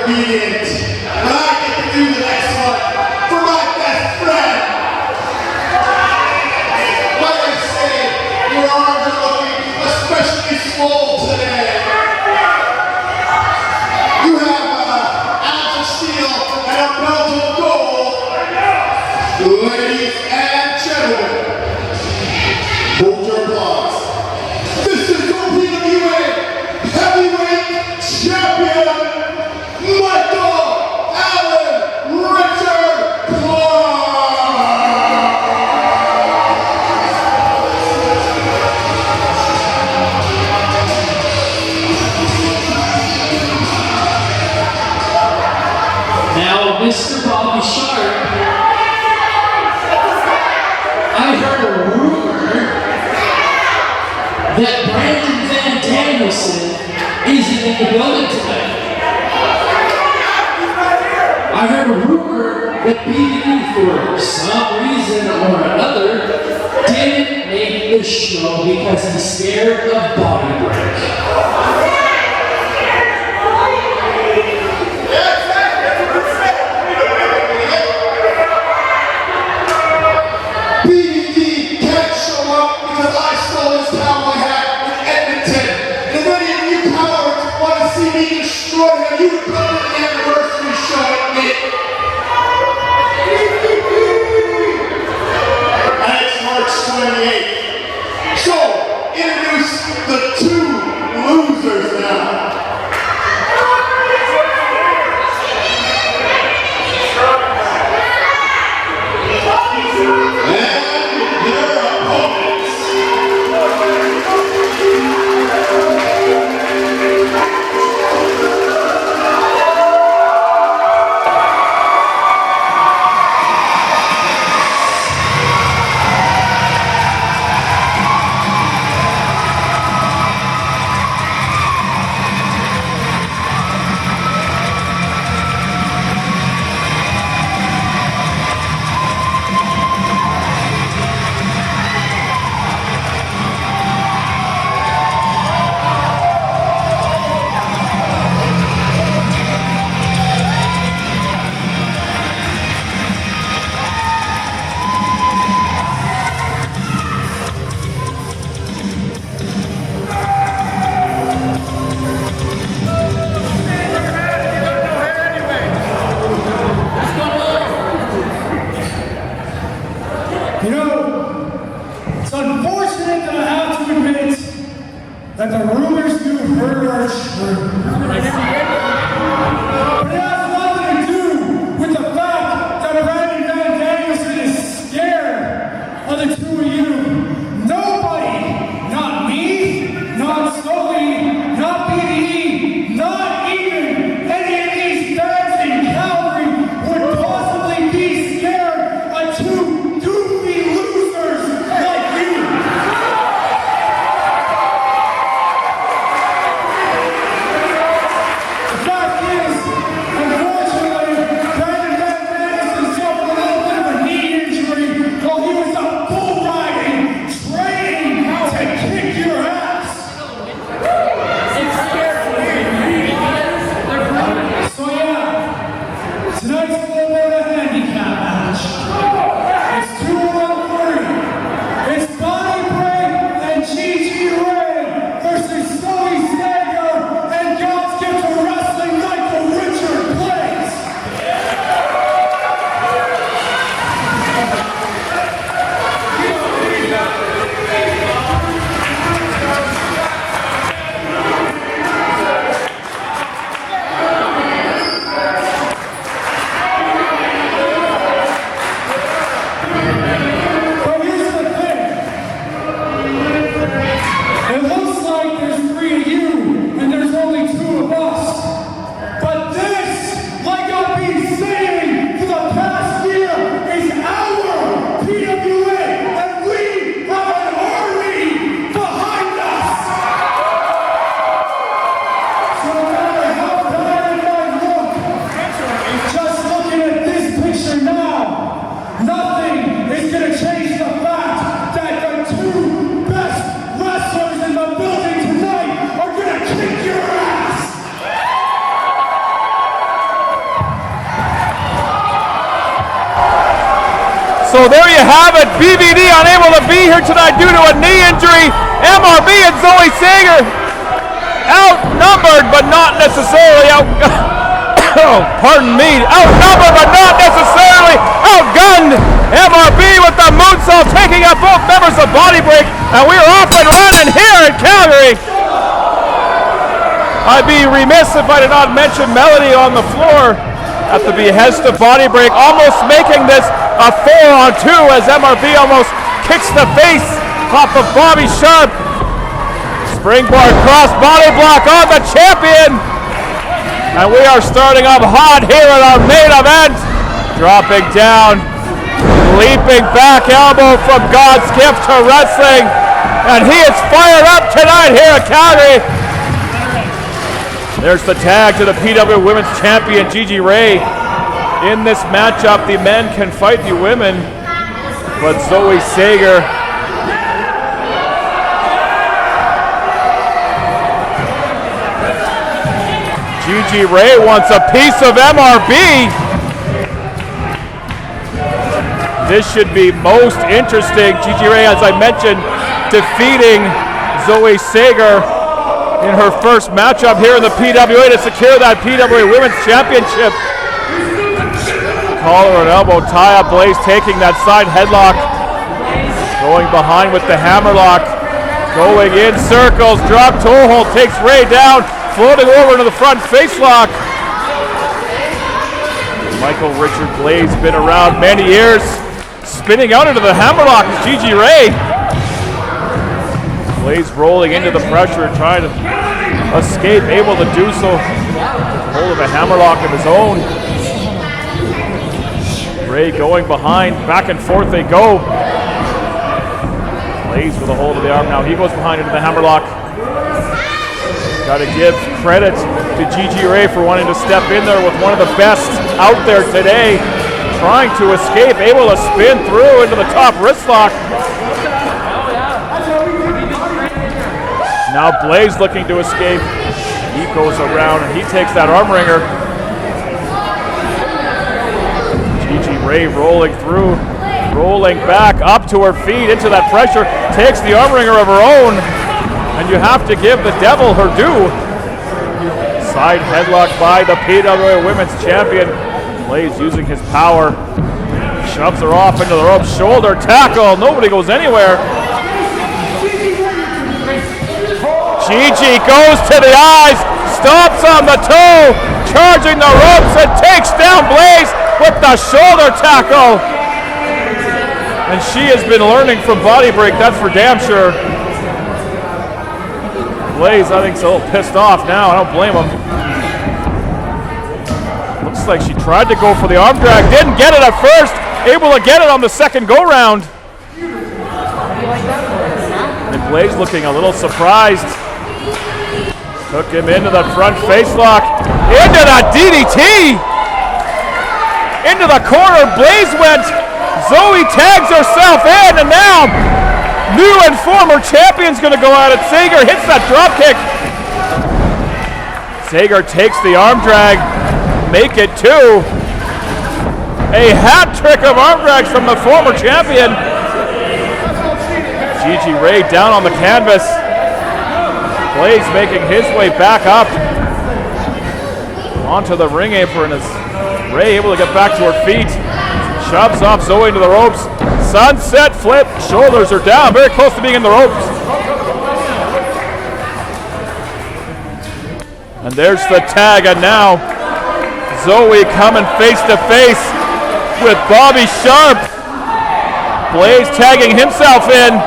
obedient. And I get to do the next one for my best friend. Like I say, your arms are looking especially swole today. You have abs of steel and a belt of gold. Ladies and gentlemen, hold your applause. This is your PWA Heavyweight Champion, Michael Allen Richard Now, Mr. Bobby Sharp, I heard a rumor that Brandon Van Danielson isn't in the building tonight. I heard a rumor that BD, for some reason or another, didn't make the show because he's scared of body break. BD can't show up because I stole his cowboy hat in Edmonton. And if any of you cowards want to see me destroy him, you can come to the anniversary show at me. And it's March 28th. So, introduce the two losers now. You know, it's unfortunate that I have to admit that the rumors you've heard are true. But it has nothing to do with the fact that Brandon Van Danielson is scared of the two of you. Nobody, not me, not Zoe, not BDE, not even any of these fans in Calgary would possibly be scared of two goofy losers like you. So there you have it. BBD unable to be here tonight due to a knee injury. MRB and Zoe Sager outnumbered but not necessarily outnumbered but not necessarily outgunned. MRB with the moonsault taking out both members of Body Break, and we're off and running here in Calgary. I'd be remiss if I did not mention Melody on the floor at the behest of Body Break, almost making this a 4-on-2 as MRB almost kicks the face off of Bobby Sharp. Springboard cross body block on the champion. And we are starting up hot here at our main event. Dropping down, leaping back elbow from God's gift to wrestling. And he is fired up tonight here at Calgary. There's the tag to the PWA Women's Champion, Gigi Ray. In this matchup, the men can fight the women, but Zoe Sager Gigi Ray wants a piece of MRB. This should be most interesting. Gigi Ray, as I mentioned, defeating Zoe Sager in her first matchup here in the PWA to secure that PWA Women's Championship. Collar and elbow tie-up. Blaze taking that side headlock. Going behind with the hammerlock. Going in circles. Drop toe hold. Takes Ray down. Floating over into the front facelock. Michael Richard Blaze been around many years. Spinning out into the hammerlock is Gigi Ray. Blaze rolling into the pressure, trying to escape, able to do so. Hold of a hammerlock of his own. Ray going behind, back and forth they go. Blaze with a hold of the arm now. He goes behind into the hammerlock. Got to give credit to Gigi Ray for wanting to step in there with one of the best out there today. Trying to escape, able to spin through into the top wrist lock. Now Blaze looking to escape. He goes around and he takes that arm wringer. Gigi Ray rolling through, rolling back up to her feet into that pressure. Takes the arm wringer of her own. And you have to give the devil her due. Side headlock by the PWA Women's Champion. Blaze using his power. Shoves her off into the ropes. Shoulder tackle. Nobody goes anywhere. Gigi goes to the eyes. Stops on the toe. Charging the ropes and takes down Blaze with the shoulder tackle. And she has been learning from Body Break, that's for damn sure. Blaze, I think, is a little pissed off now. I don't blame him. Looks like she tried to go for the arm drag. Didn't get it at first. Able to get it on the second go-round. And Blaze looking a little surprised. Took him into the front face lock. Into that DDT. Into the corner. Blaze went. Zoe tags herself in, and now new and former champion's going to go at it. Sager hits that drop kick. Sager takes the arm drag. Make it two. A hat trick of arm drags from the former champion. Gigi Ray down on the canvas. Blaze making his way back up onto the ring apron as Ray able to get back to her feet. Shoves off Zoe into the ropes. Sunset flip. Shoulders are down. Very close to being in the ropes. And there's the tag. And now Zoe coming face to face with Bobby Sharp. Blaze tagging himself in.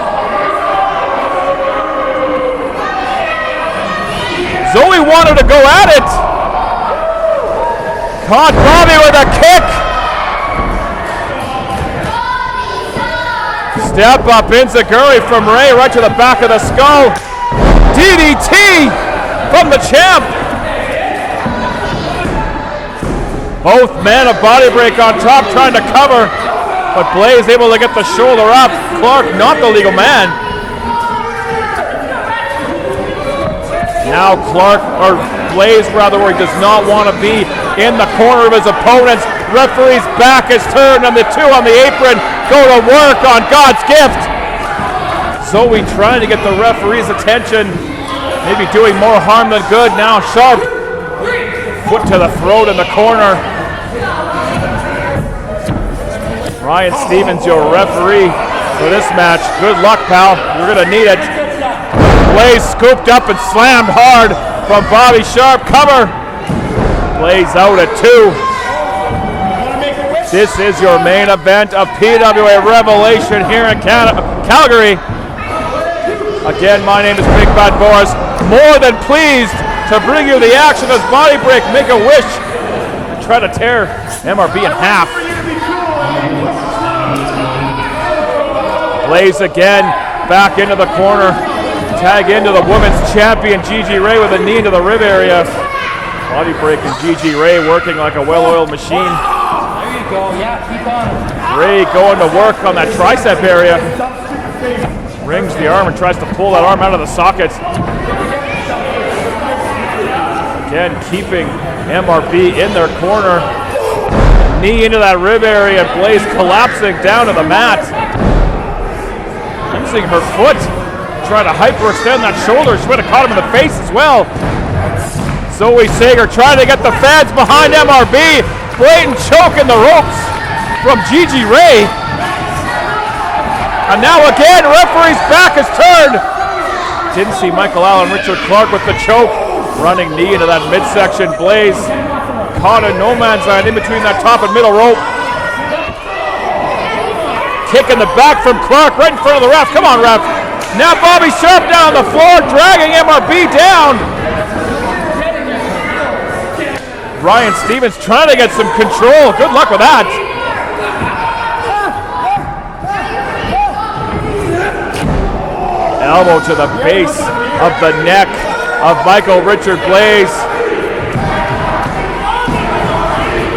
Zoe wanted to go at it. Caught Bobby with a kick. Step up enziguri from Ray right to the back of the skull. DDT from the champ. Both men of Body Break on top trying to cover, but Blaze able to get the shoulder up. Clark not the legal man. Now Clark, or Blaze rather, where he does not want to be in the corner of his opponents. Referee's back is turned and the two on the apron go to work on God's gift. Zoe trying to get the referee's attention, maybe doing more harm than good. Now Sharp, foot to the throat in the corner. Ryan Stevens, your referee for this match. Good luck, pal. You're going to need it. Blaze scooped up and slammed hard from Bobby Sharp. Cover. Blaze out at 2. This is your main event of PWA Revelation here in Calgary. Again, my name is Big Bad Boris. More than pleased to bring you the action as Body Break make a wish and try to tear MRB in half. Blaze again, back into the corner. Tag into the women's champion, Gigi Ray, with a knee into the rib area. Body Break and Gigi Ray working like a well-oiled machine. There you go. Yeah, keep on. Ray going to work on that tricep area. Rings the arm and tries to pull that arm out of the socket. Again, keeping MRB in their corner. Knee into that rib area. Blaze collapsing down to the mat. Using her foot, trying to hyperextend that shoulder. She would have caught him in the face as well. Zoe Sager trying to get the fans behind MRB. Blatant choke in the ropes from Gigi Ray. And now again, referee's back is turned. Didn't see Michael Allen, Richard Clark with the choke. Running knee into that midsection. Blaze caught in no man's land in between that top and middle rope. Kick in the back from Clark right in front of the ref. Come on, ref. Now Bobby Sharp down on the floor, dragging MRB down. Ryan Stevens trying to get some control. Good luck with that. Elbow to the base of the neck of Michael Richard Blaze.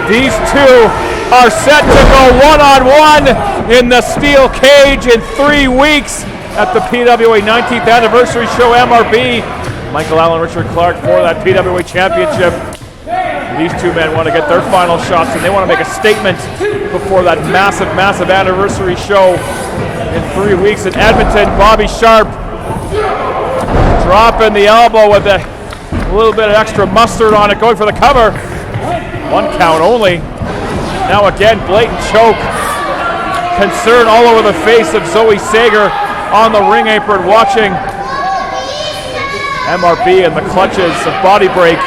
These two are set to go one-on-one in the steel cage in 3 weeks at the PWA 19th anniversary show MRB. Michael Allen, Richard Clark for that PWA championship. These two men want to get their final shots and they want to make a statement before that massive, massive anniversary show in 3 weeks in Edmonton. Bobby Sharp dropping the elbow with a little bit of extra mustard on it, going for the cover. 1 count only. Now again, blatant choke. Concern all over the face of Zoe Sager on the ring apron, watching MRB in the clutches of Body Break.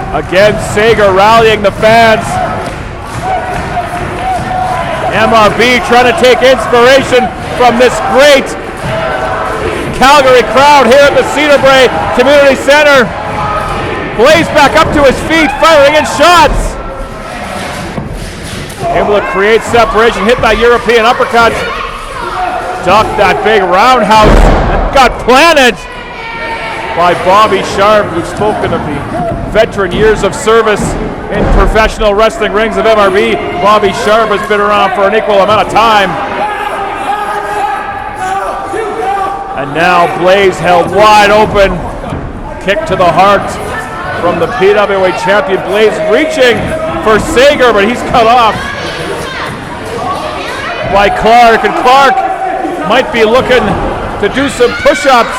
Again, Sager rallying the fans. MRB trying to take inspiration from this great Calgary crowd here at the Cedar Brae Community Center. Blaze back up to his feet, firing in shots. Able to create separation, hit that European uppercut. Ducked that big roundhouse and got planted by Bobby Sharp, who's spoken of the veteran years of service in professional wrestling rings of MRB. Bobby Sharp has been around for an equal amount of time. And now Blaze held wide open. Kick to the heart from the PWA champion. Blaze reaching for Sager, but he's cut off by Clark. And Clark might be looking to do some push-ups.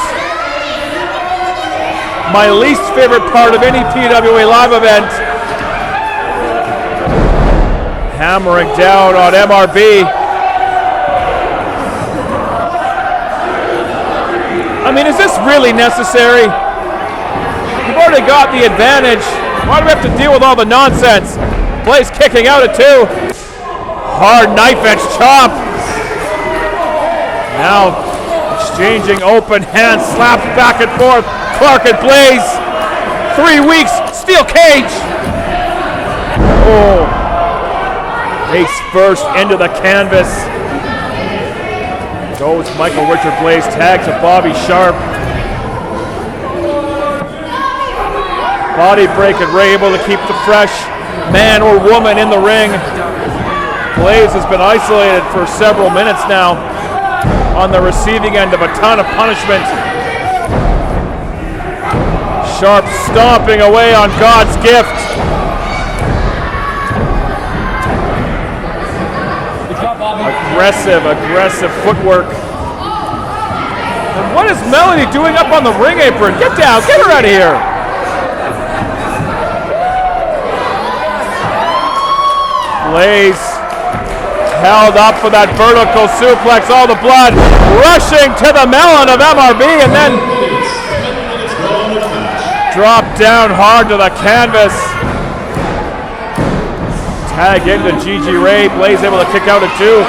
My least favorite part of any PWA live event. Hammering down on MRB. I mean, is this really necessary? You've already got the advantage. Why do we have to deal with all the nonsense? Blaze kicking out at 2. Hard knife edge chop. Now exchanging open hands, slaps back and forth. Clark and Blaze. 3 weeks, steel cage. Oh. Face first into the canvas. Goes Michael Richard Blaze, tag to Bobby Sharp. Body Break and Ray able to keep the fresh man or woman in the ring. Blaze has been isolated for several minutes now on the receiving end of a ton of punishment. Sharp stomping away on God's gift. Aggressive footwork. And what is Melody doing up on the ring apron? Get down, get her out of here. Blaze held up for that vertical suplex, all the blood rushing to the melon of MRB, and then dropped down hard to the canvas. Tag into Gigi Ray. Blaze able to kick out at 2.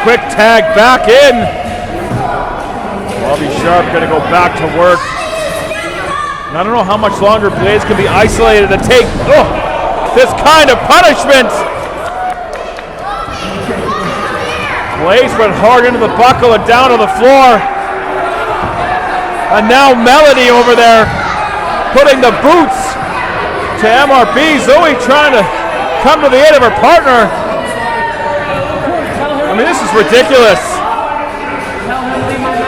Quick tag back in. Bobby Sharp going to go back to work. And I don't know how much longer Blaze can be isolated to take this kind of punishment. Blaze went hard into the buckle and down to the floor. And now Melody over there putting the boots to MRB. Zoe trying to come to the aid of her partner. I mean, this is ridiculous.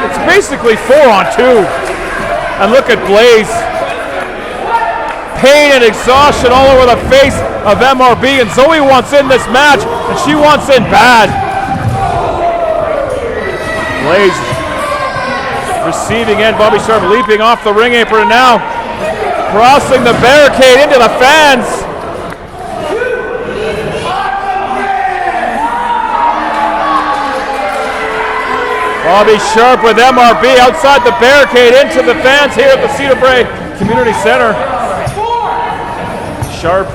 It's basically 4-on-2. And look at Blaze. Pain and exhaustion all over the face of MRB. And Zoe wants in this match, and she wants in bad. Blaze receiving end. Bobby Sharp leaping off the ring apron, and now crossing the barricade into the fans. Bobby Sharp with MRB outside the barricade into the fans here at the Cedar Brae Community Center. Sharp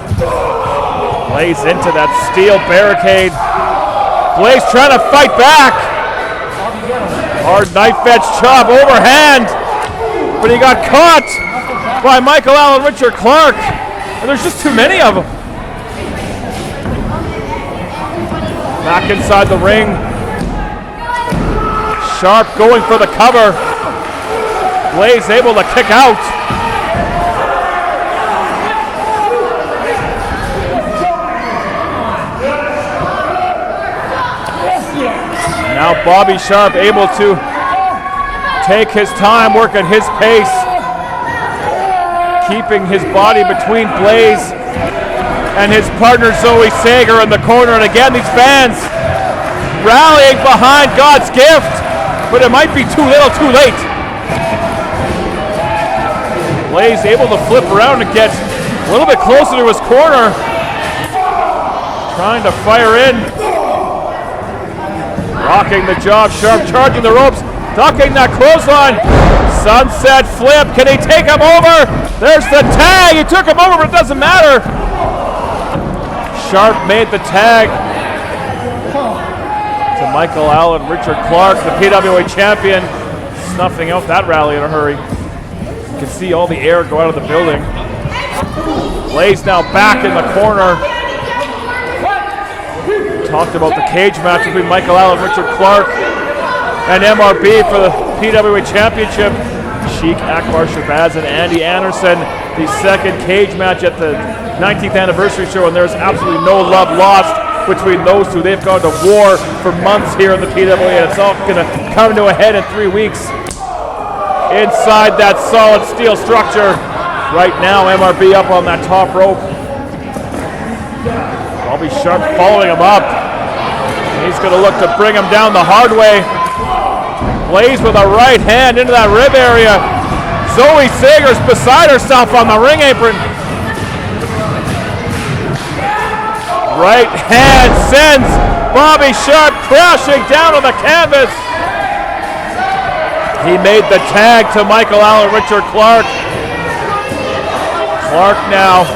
lays into that steel barricade. Blaze trying to fight back. Hard knife edge chop overhand, but he got caught by Michael Allen Richard Clark, and there's just too many of them. Back inside the ring. Sharp going for the cover. Blaze able to kick out. Now Bobby Sharp able to take his time, work at his pace, keeping his body between Blaze and his partner Zoe Sager in the corner. And again, these fans rallying behind God's gift, but it might be too little, too late. Blaze able to flip around and get a little bit closer to his corner, trying to fire in. Rocking the job, Sharp charging the ropes, ducking that clothesline. Sunset flip, can he take him over? There's the tag, he took him over, but it doesn't matter. Sharp made the tag to Michael Allen Richard Clark, the PWA champion, snuffing out that rally in a hurry. You can see all the air go out of the building. Blaze now back in the corner. Talked about the cage match between Michael Allen, Richard Clark, and MRB for the PWA Championship. Sheik Akbar Shabazz and Andy Anderson, the second cage match at the 19th anniversary show, and there's absolutely no love lost between those two. They've gone to war for months here in the PWA, and it's all going to come to a head in 3 weeks. Inside that solid steel structure. Right now, MRB up on that top rope. Bobby Sharp following him up. He's going to look to bring him down the hard way. Blaze with a right hand into that rib area. Zoe Sager's beside herself on the ring apron. Right hand sends Bobby Sharp crashing down on the canvas. He made the tag to Michael Allen Richard Clark. Clark now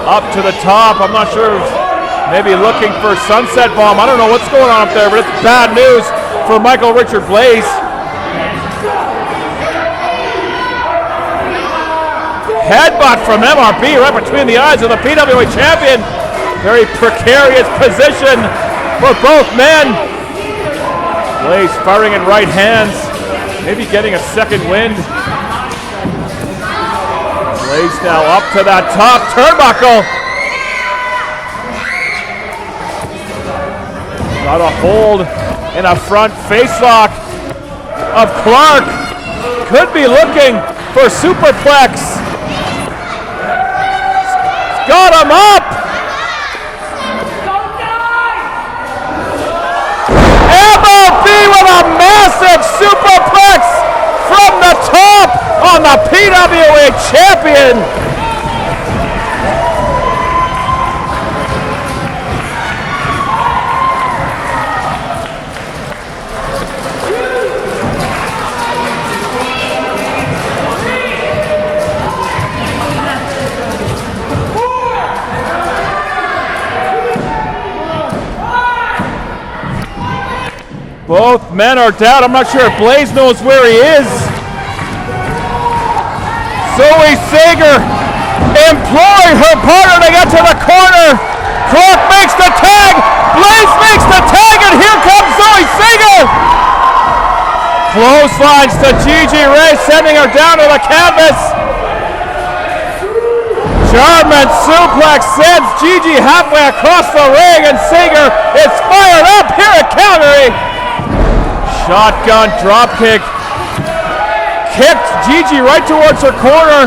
up to the top. I'm not sure, maybe looking for sunset bomb. I don't know what's going on up there, but it's bad news for Michael Richard Blaze. Headbutt from MRB right between the eyes of the PWA champion. Very precarious position for both men. Blaze firing in right hands, maybe getting a second wind. Blaze now up to that top turnbuckle. Got a hold in a front facelock of Clark. could be looking for superplex. Got him up. MLB with a massive superplex from the top on the PWA champion. Both men are down. I'm not sure if Blaze knows where he is. Zoe Sager imploring her partner to get to the corner. Clark makes the tag. Blaze makes the tag, and here comes Zoe Sager. Clotheslines to Gigi Ray, sending her down to the canvas. German suplex sends Gigi halfway across the ring, and Sager is fired up here at Calgary. Shotgun dropkick. Kicked Gigi right towards her corner.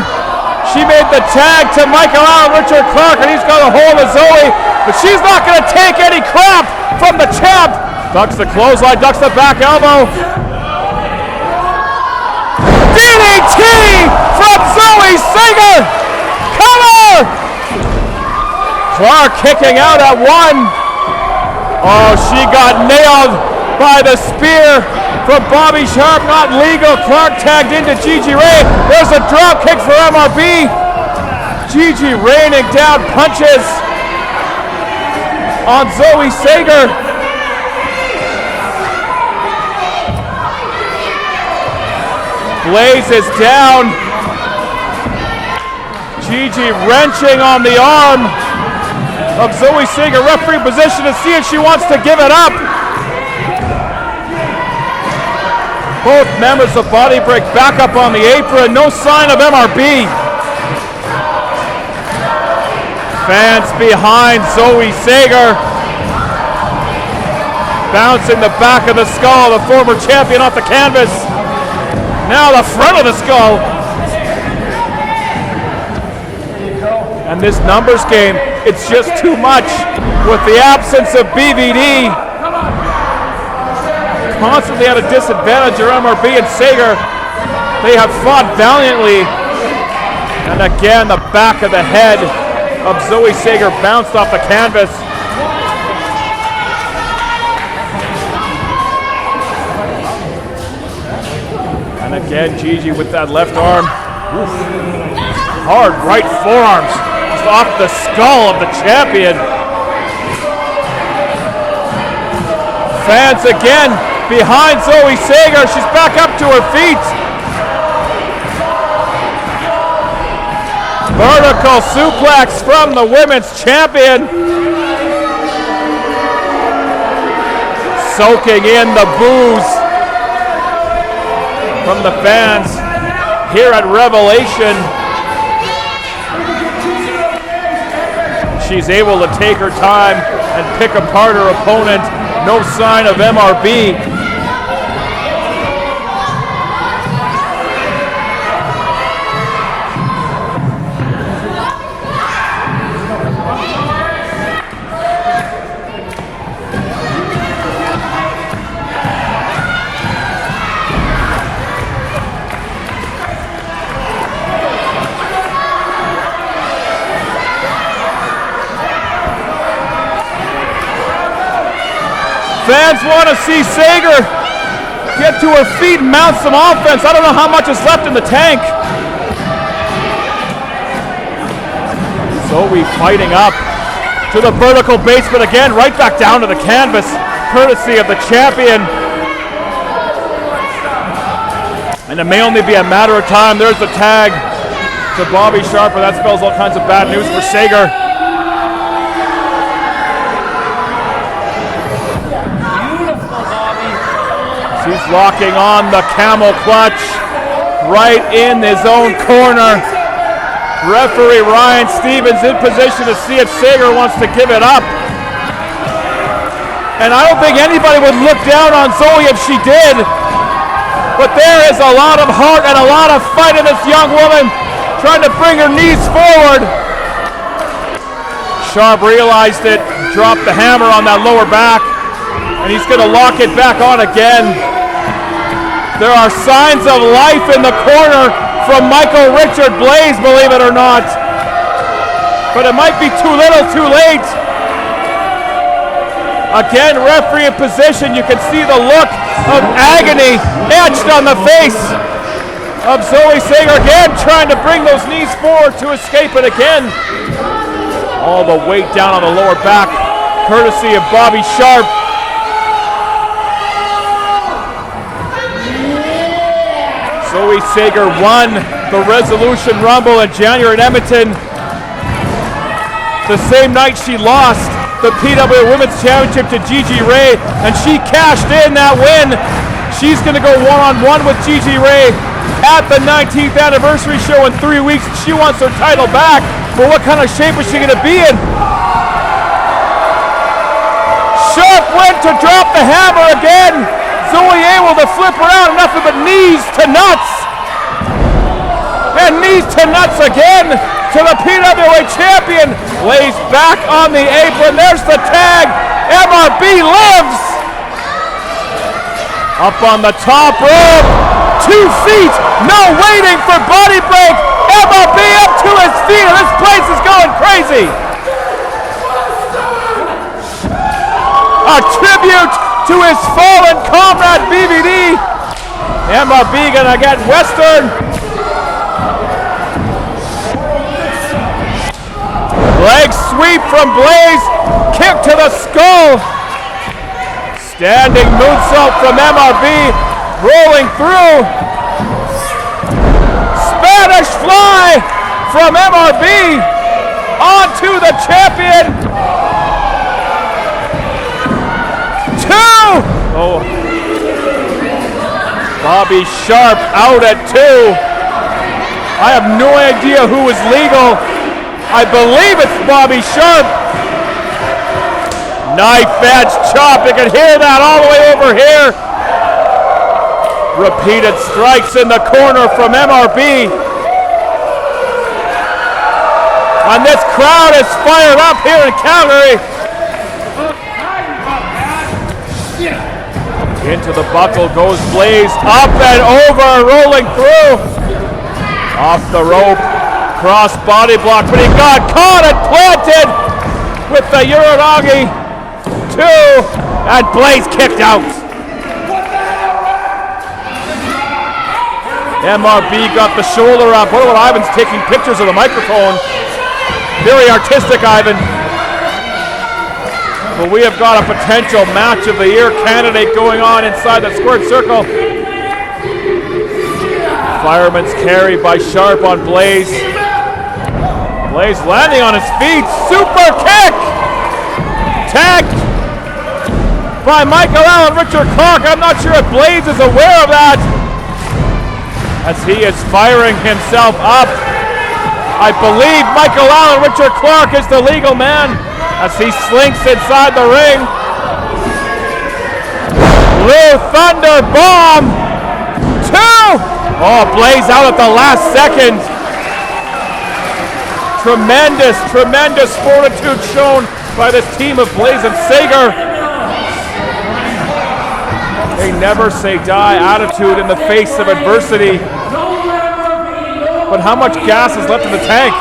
She made the tag to Michael Allen, Richard Clark, and he's got a hold of Zoe, but she's not going to take any crap from the champ. Ducks the clothesline, ducks the back elbow. DDT from Zoe Sager. Cover! Clark kicking out at one. Oh, she got nailed by the spear from Bobby Sharp, not legal. Clark tagged into Gigi Ray. There's a drop kick for MRB. Gigi raining down punches on Zoe Sager. Blaze is down. Gigi wrenching on the arm of Zoe Sager. Referee position to see if she wants to give it up. Both members of Body Break back up on the apron. No sign of MRB. Fans behind Zoe Sager. Bouncing the back of the skull, the former champion off the canvas. Now the front of the skull. And this numbers game, it's just too much with the absence of BVD. Constantly at a disadvantage are MRB and Sager. They have fought valiantly. And again, the back of the head of Zoe Sager bounced off the canvas. And again, Gigi with that left arm. Oof. Hard right forearms just off the skull of the champion. Fans again behind Zoe Sager. She's back up to her feet. Vertical suplex from the women's champion. Soaking in the boos from the fans here at Revelation. She's able to take her time and pick apart her opponent. No sign of MRB. Fans want to see Sager get to her feet and mount some offense. I don't know how much is left in the tank. Zoe fighting up to the vertical base, but again, right back down to the canvas, courtesy of the champion. And it may only be a matter of time. There's the tag to Bobby Sharp, but that spells all kinds of bad news for Sager. She's locking on the camel clutch right in his own corner. Referee Ryan Stevens in position to see if Sager wants to give it up. And I don't think anybody would look down on Zoe if she did. but there is a lot of heart and a lot of fight in this young woman trying to bring her knees forward. Sharp realized it, dropped the hammer on that lower back, and he's going to lock it back on again. There are signs of life in the corner from Michael Richard Blaze, believe it or not. But it might be too little, too late. Again, referee in position. You can see the look of agony etched on the face of Zoe Sager. Again, trying to bring those knees forward to escape it again. All the weight down on the lower back, courtesy of Bobby Sharp. Zoe Sager won the Resolution Rumble in January in Edmonton. The same night she lost the PWA Women's Championship to Gigi Ray, and she cashed in that win. She's going to go one-on-one with Gigi Ray at the 19th anniversary show in 3 weeks. She wants her title back, but what kind of shape is she going to be in? Sharp went to drop the hammer again. Zoe able to flip around, nothing but knees to nuts. And knees to nuts again to the PWA champion. Lays back on the apron. There's the tag. MRB lives. Up on the top rope. 2 feet. No waiting for body break. MRB up to his feet. This place is going crazy. A tribute to his fallen comrade BVD. MRB gonna get Western. Leg sweep from Blaze. Kick to the skull. Standing moonsault from MRB. Rolling through. Spanish fly from MRB. Onto the champion. 2! Oh. Bobby Sharp out at 2. I have no idea who is legal. I believe it's Bobby Sharp. Knife edge chop. You can hear that all the way over here. Repeated strikes in the corner from MRB. And this crowd is fired up here in Calgary. Into the buckle goes Blaze, up and over, rolling through. Off the rope, cross body block, but he got caught and planted with the Uranagi 2, and Blaze kicked out. MRB got the shoulder up. What about Ivan's taking pictures of the microphone? Very artistic, Ivan. But we have got a potential match of the year candidate going on inside the squared circle. Fireman's carry by Sharp on Blaze. Blaze landing on his feet. Super kick! Tagged by Michael Allen Richard Clark. I'm not sure if Blaze is aware of that, as he is firing himself up. I believe Michael Allen Richard Clark is the legal man, as he slinks inside the ring. Blue Thunder bomb. 2! Oh, Blaze out at the last second. Tremendous, tremendous fortitude shown by this team of Blaze and Sager. A never say die attitude in the face of adversity. But how much gas is left in the tank?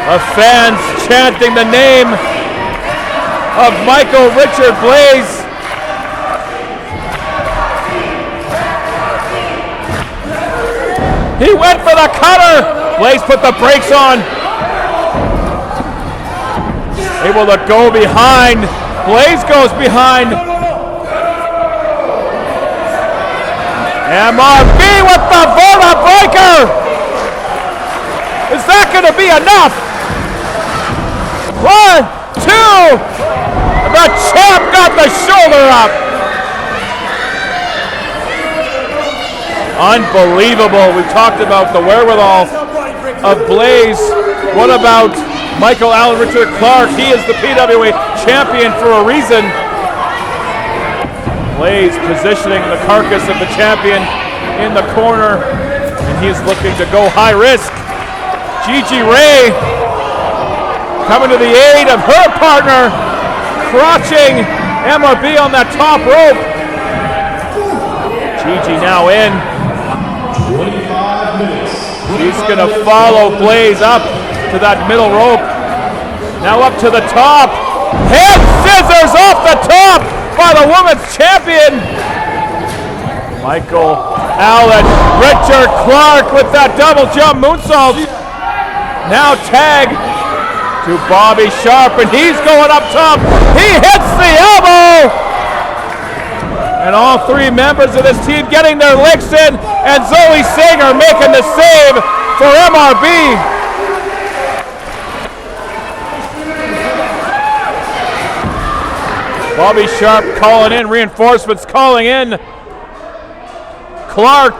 Of fans chanting the name of Michael Richard Blaze. He went for the cutter. Blaze put the brakes on. Able to go behind. Blaze goes behind. MRB with the Vona breaker. Is that going to be enough? 1, 2. The champ got the shoulder up. Unbelievable. We talked about the wherewithal of Blaze. What about Michael Allen Richard Clark. He is the PWA champion for a reason. Blaze positioning the carcass of the champion in the corner, and he is looking to go high risk. Gigi Ray coming to the aid of her partner, crotching MRB on that top rope. Gigi now in. 25 minutes. She's going to follow Blaze up to that middle rope. Now up to the top. Head scissors off the top by the women's champion. Michael Allen Richard Clark with that double jump moonsault. Now tag to Bobby Sharp, and he's going up top. He hits the elbow. And all three members of this team getting their licks in, and Zoe Sager making the save for MRB. Bobby Sharp calling in, reinforcements calling in. Clark.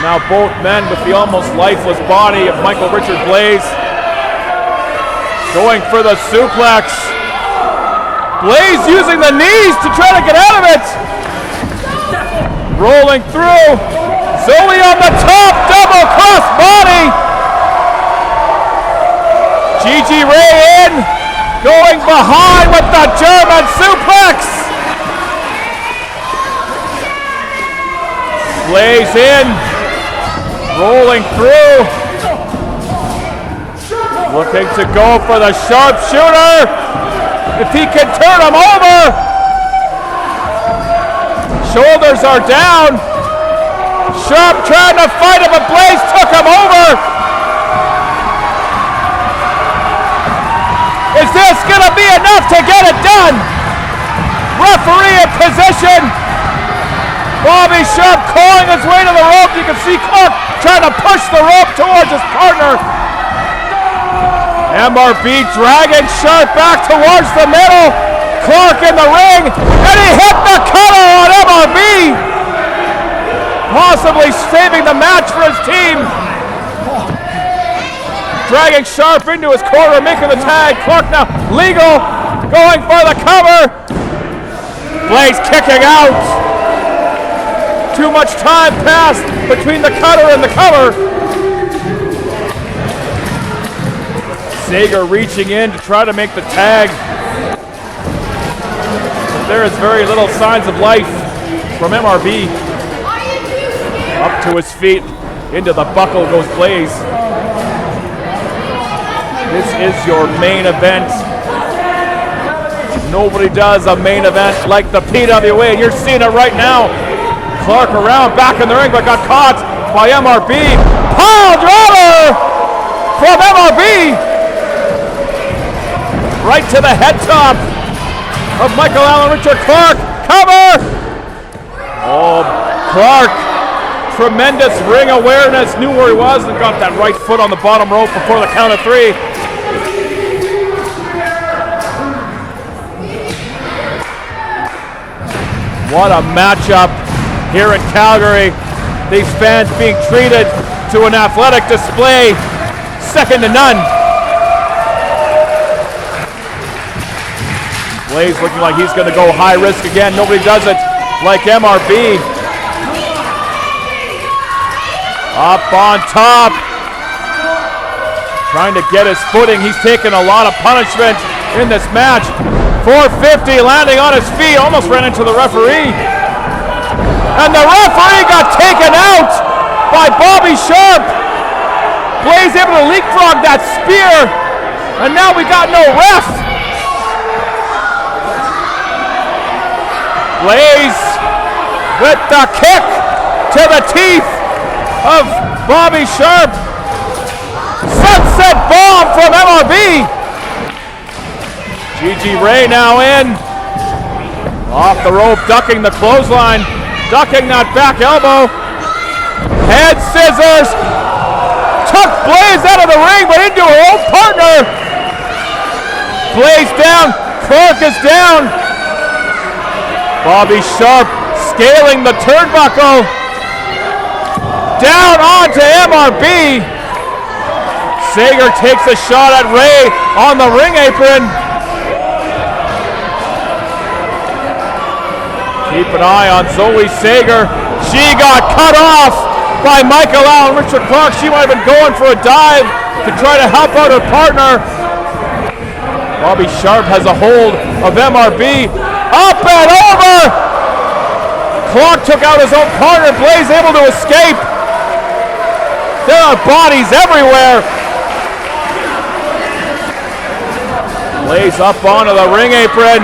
Now both men with the almost lifeless body of Michael Richard Blaze going for the suplex. Blaze using the knees to try to get out of it. Rolling through. Zoe on the top, double cross body. Gigi Ray in. Going behind with the German suplex. Blaze in. Rolling through. Looking to go for the sharpshooter. If he can turn him over. Shoulders are down. Sharp trying to fight him, but Blaze took him over. Is this going to be enough to get it done? Referee in position. Bobby Sharp clawing his way to the rope. You can see Clark trying to push the rope towards his partner. MRB dragging Sharp back towards the middle. Clark in the ring, and he hit the cutter on MRB. Possibly saving the match for his team. Dragging Sharp into his corner, making the tag. Clark now legal, going for the cover. Blaze kicking out. Too much time passed between the cutter and the cover. Sager reaching in to try to make the tag. But there is very little signs of life from MRB. Up to his feet, into the buckle goes Blaze. This is your main event. Nobody does a main event like the PWA. You're seeing it right now. Clark around, back in the ring, but got caught by MRB. Pile driver from MRB. Right to the head top of Michael Allen Richard Clark. Cover! Oh, Clark. Tremendous ring awareness. Knew where he was and got that right foot on the bottom rope before the count of three. What a matchup here in Calgary. These fans being treated to an athletic display second to none. Blaze looking like he's going to go high risk again. Nobody does it like MRB. Up on top. Trying to get his footing. He's taken a lot of punishment in this match. 450 landing on his feet, almost ran into the referee. And the referee got taken out by Bobby Sharp. Blaze able to leapfrog that spear, and now we got no ref. Blaze with the kick to the teeth of Bobby Sharp. Sunset bomb from MRB. Gigi Ray now in. Off the rope, ducking the clothesline. Ducking that back elbow. Head scissors. Took Blaze out of the ring, but into her own partner. Blaze down. Clark is down. Bobby Sharp scaling the turnbuckle. Down onto MRB. Sager takes a shot at Ray on the ring apron. Keep an eye on Zoe Sager. She got cut off by Michael Allen Richard Clark. She might have been going for a dive to try to help out her partner. Bobby Sharp has a hold of MRB. Up and over! Clark took out his own partner. Blaze able to escape. There are bodies everywhere. Blaze up onto the ring apron.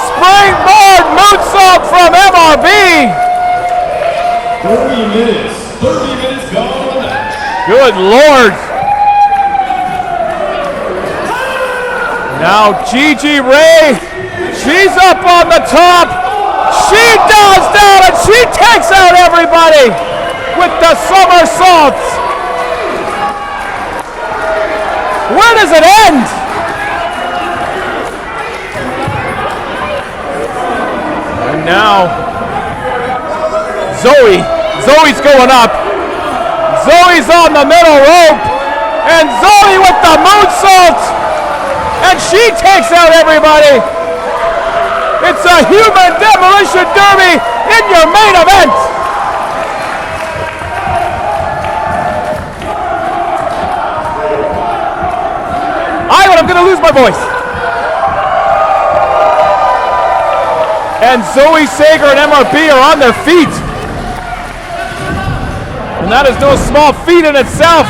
Springboard moonsault from MRB. 30 minutes gone on the match. Good Lord. Now Gigi Ray, she's up on the top. She dives down and she takes out everybody with the somersaults. Where does it end? And now Zoe's going up. Zoe's on the middle rope. And Zoe with the moonsault. And she takes out everybody. It's a human demolition derby in your main event. I'm going to lose my voice. And Zoe Sager and MRB are on their feet. And that is no small feat in itself.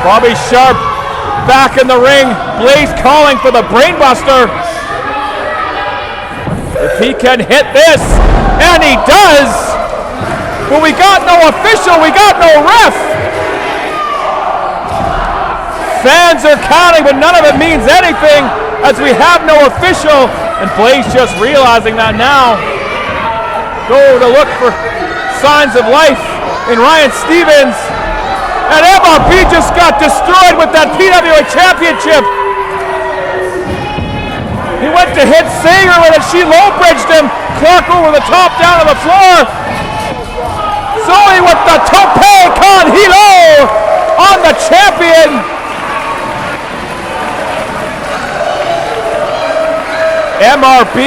Bobby Sharp back in the ring. Blaze calling for the brainbuster. If he can hit this, and he does. But we got no official, we got no ref. Fans are counting, but none of it means anything as we have no official. And Blaze just realizing that now. Go to look for signs of life in Ryan Stevens. And MRB just got destroyed with that PWA Championship. He went to hit Sager with it. She low-bridged him. Clark over the top, down to the floor. Zoe with the tope con hilo on the champion. MRB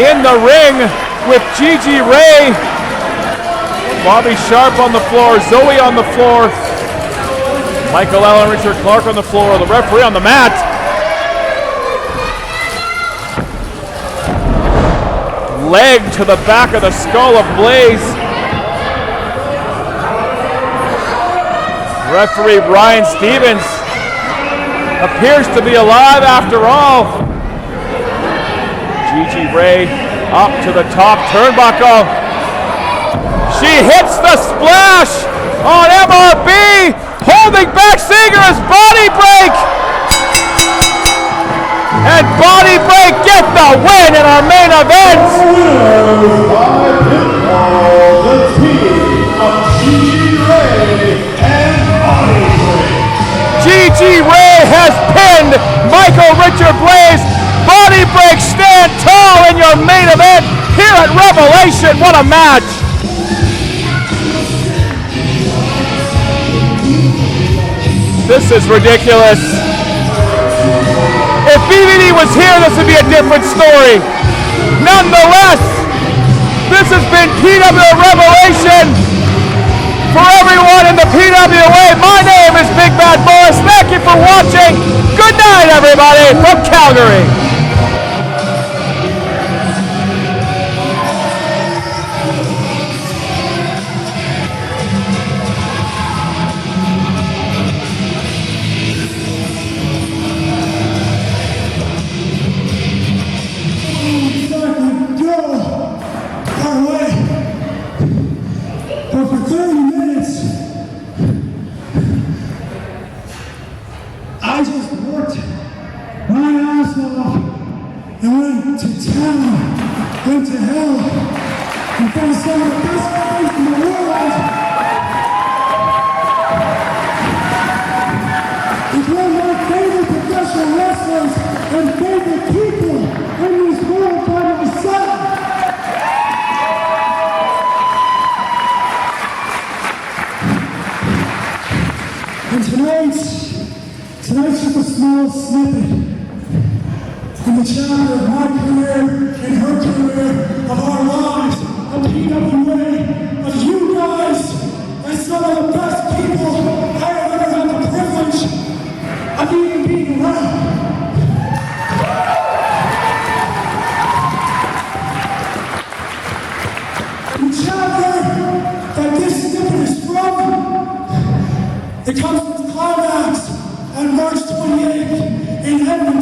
in the ring with Gigi Ray. Bobby Sharp on the floor. Zoe on the floor. Michael Allen, Richard Clark on the floor. The referee on the mat. Leg to the back of the skull of Blaze. Referee Ryan Stevens appears to be alive after all. Gigi Ray up to the top turnbuckle. She hits the splash on MRB, holding back Sager's body break. And body break get the win in our main event. Winners by pinfall, the team of Gigi Ray and Body Break. Gigi Ray has pinned Michael Richard Blaze. Body break, stand tall in your main event here at Revelation. What a match. This is ridiculous. If BVD was here, this would be a different story. Nonetheless, this has been PWA Revelation. For everyone in the PWA, my name is Big Bad Boris. Thank you for watching. Good night, everybody, from Calgary. I just worked my ass off and went to town, went to hell, and found some of the best guys in the world. It's one of my favorite professional wrestlers and favorite people in this world by myself. And tonight, represented in the chapter of my career and her career, of our lives, of PWA, of you guys, as some of the best people I have ever had the privilege of even being around. The chapter that this snippet is from, it comes to its climax on March 28th in Edmonton.